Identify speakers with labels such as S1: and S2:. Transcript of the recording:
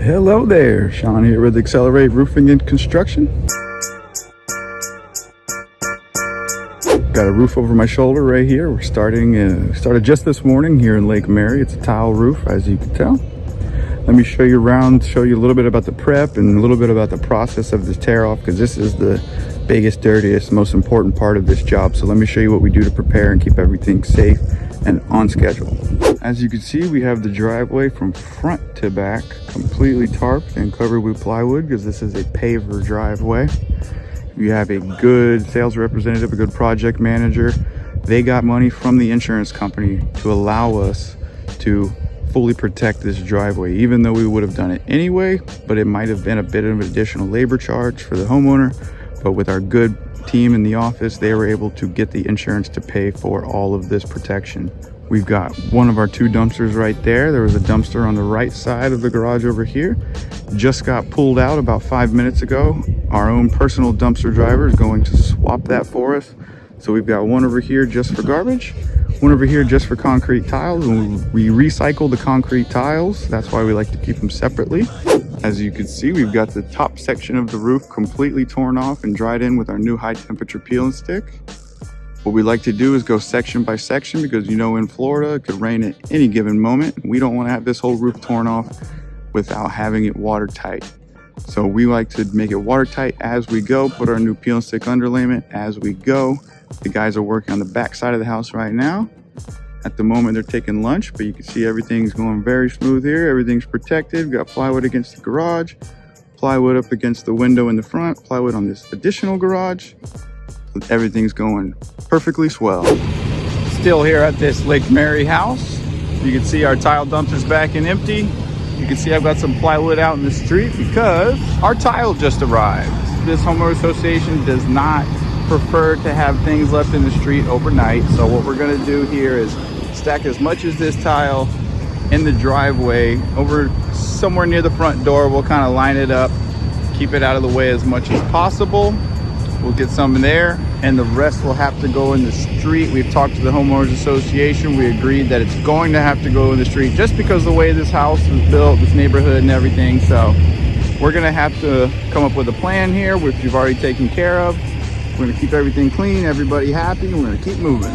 S1: Hello there, Sean here with XLR8 Roofing and Construction. Got a roof over my shoulder right here. We're started just this morning here in Lake Mary. It's a tile roof, as you can tell. Let me show you around, show you a little bit about the prep and a little bit about the process of the tear off, because this is the biggest, dirtiest, most important part of this job. So let me show you what we do to prepare and keep everything safe and on schedule. As you can see, we have the driveway from front to back completely tarped and covered with plywood, because this is a paver driveway. You have a good sales representative, a good project manager. They got money from the insurance company to allow us to fully protect this driveway, even though we would have done it anyway, but it might have been a bit of an additional labor charge for the homeowner. But with our good team in the office, they were able to get the insurance to pay for all of this protection. We've got one of our two dumpsters right there. There was a dumpster on the right side of the garage over here. Just got pulled out about 5 minutes ago. Our own personal dumpster driver is going to swap that for us. So we've got one over here just for garbage, one over here just for concrete tiles, and we recycle the concrete tiles. That's why we like to keep them separately. As you can see, we've got the top section of the roof completely torn off and dried in with our new high temperature peel and stick. What we like to do is go section by section, because you know in Florida it could rain at any given moment. We don't want to have this whole roof torn off without having it watertight. So we like to make it watertight as we go, put our new peel and stick underlayment as we go. The guys are working on the back side of the house right now. At the moment they're taking lunch, but you can see everything's going very smooth here. Everything's protected. We've got plywood against the garage, plywood up against the window in the front, plywood on this additional garage. Everything's going perfectly swell. Still here at this Lake Mary house. You can see our tile dumpster's back and empty. You can see I've got some plywood out in the street because our tile just arrived. This homeowner association does not prefer to have things left in the street overnight. So what we're gonna do here is stack as much as this tile in the driveway over somewhere near the front door. We'll kind of line it up, keep it out of the way as much as possible. We'll get some in there, and the rest will have to go in the street. We've talked to the homeowners association. We agreed that it's going to have to go in the street just because of the way this house is built, this neighborhood and everything. So we're gonna have to come up with a plan here, which we've already taken care of. We're gonna keep everything clean, everybody happy, and we're gonna keep moving.